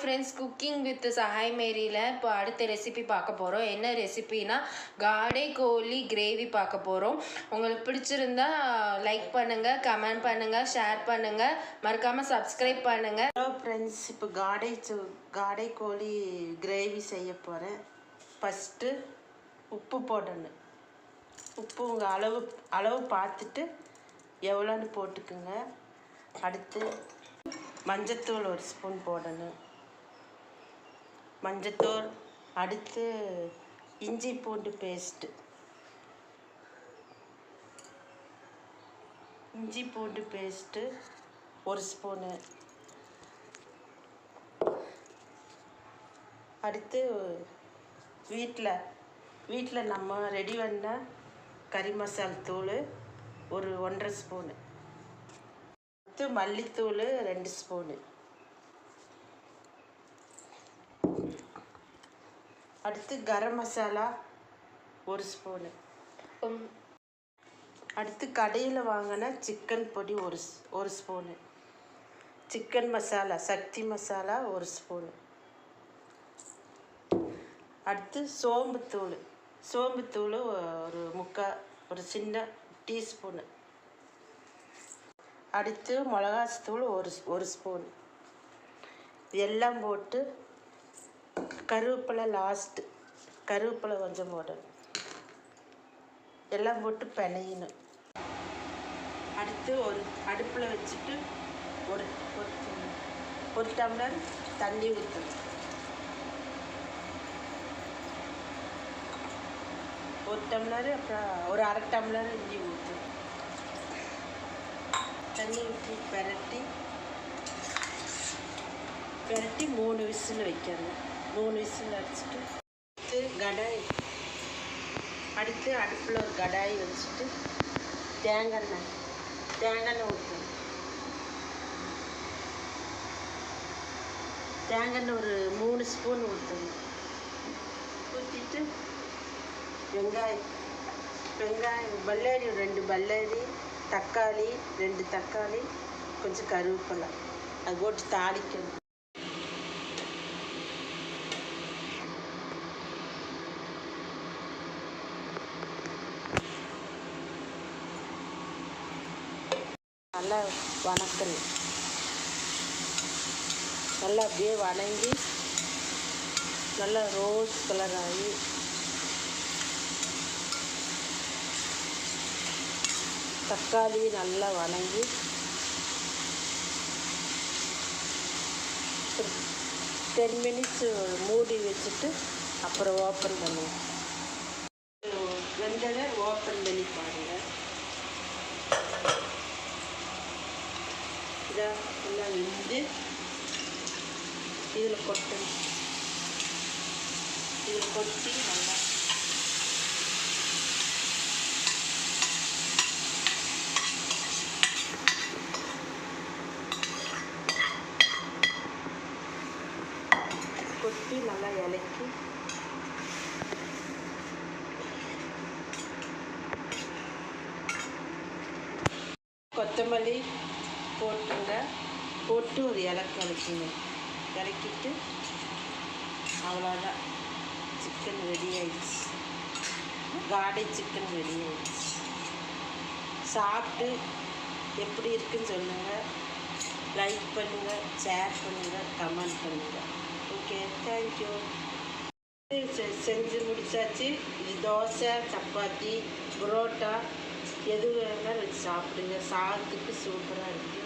Friends, cooking with Sahay மேரியில் இப்போ அடுத்த recipe பார்க்க போகிறோம். என்ன ரெசிபினா காடை கோழி கிரேவி பார்க்க போகிறோம். உங்களுக்கு பிடிச்சிருந்தா லைக் பண்ணுங்கள், கமெண்ட் பண்ணுங்கள், ஷேர் பண்ணுங்கள், மறக்காமல் சப்ஸ்கிரைப் பண்ணுங்கள். ஹலோ ஃப்ரெண்ட்ஸ், இப்போ காடை கோழி கிரேவி செய்ய போகிறேன். ஃபஸ்ட்டு உப்பு போடணும். உப்பு உங்கள் அளவு பார்த்துட்டு எவ்வளோன்னு போட்டுக்குங்க. அடுத்து மஞ்சத்தூள் 1 ஸ்பூன் போடணும். மஞ்சத்தூள். அடுத்து இஞ்சி பூண்டு பேஸ்ட்டு. இஞ்சி பூண்டு பேஸ்ட்டு 1 ஸ்பூனு. அடுத்து வீட்டில் நம்ம ரெடி பண்ண கறி மசால் தூள் ஒரு 1.5 ஸ்பூனு. அடுத்து மல்லித்தூள் 2 ஸ்பூனு. அடுத்து கரம் மசாலா 1 ஸ்பூனு. அடுத்து கடையில் வாங்கின சிக்கன் பொடி ஒரு ஸ்பூனு. சிக்கன் மசாலா சக்தி மசாலா 1 ஸ்பூனு. அடுத்து சோம்புத்தூள் ஒரு சின்ன டீஸ்பூனு. அடுத்து மிளகாத்தூள் ஒரு ஸ்பூன். எல்லாம் போட்டு கருவேப்பிலை கொஞ்சம் போடணும். எல்லாம் போட்டு பிணையணும். அடுத்து அடுப்பில் வச்சுட்டு ஒரு டம்ளர் தண்ணி ஊற்றணும். ஒரு டம்ளர், அப்புறம் ஒரு அரை டம்ளர் இஞ்சி ஊற்றணும். தண்ணி ஊற்றி பெரட்டி 3 விசில் வைக்கணும். 3 விசில் அடிச்சுட்டு அடுத்து அடுப்பில் ஒரு கடாய் வச்சுட்டு தேங்காய் ஊற்றணும். தேங்காய் ஒரு 3 ஸ்பூன் ஊற்றணும். ஊற்றிட்டு வெங்காயம் பல்லாரி 2 பல்லாரி, தக்காளி 2 தக்காளி, கொஞ்சம் கருவேப்பிலை அது போட்டு தாளிக்கணும். நல்லா வணக்கணும். நல்லா அப்படியே வணங்கி நல்லா ரோஸ் கலர் ஆகி தக்காளி நல்லா வணங்கி 10 மினிட்ஸ் மூடி வச்சுட்டு அப்புறம் ஓப்பன் பண்ணுவோம். வெந்ததை ஓப்பன் பண்ணி பாருங்கள். இதை எல்லாம் வெந்து இதில் கொட்டி நல்லா நல்லா இலக்கி கொத்தமல்லி போட்டு ஒரு இலக்கிட்டு அவ்வளோதான். சிக்கன் ரெடி ஆயிடுச்சு. காடை சிக்கன் ரெடி ஆயிடுச்சு. சாப்பிட்டு எப்படி இருக்குன்னு சொல்லுங்கள். லைக் பண்ணுங்கள், ஷேர் பண்ணுங்கள், கமெண்ட் பண்ணுங்கள். Okay, thank you. செஞ்சு முடிச்சாச்சு. இது தோசை, சப்பாத்தி, புரோட்டா எது வேணாலும் வச்சு சாப்பிடுங்க. சாதத்துக்கு சூப்பராக இருக்குது.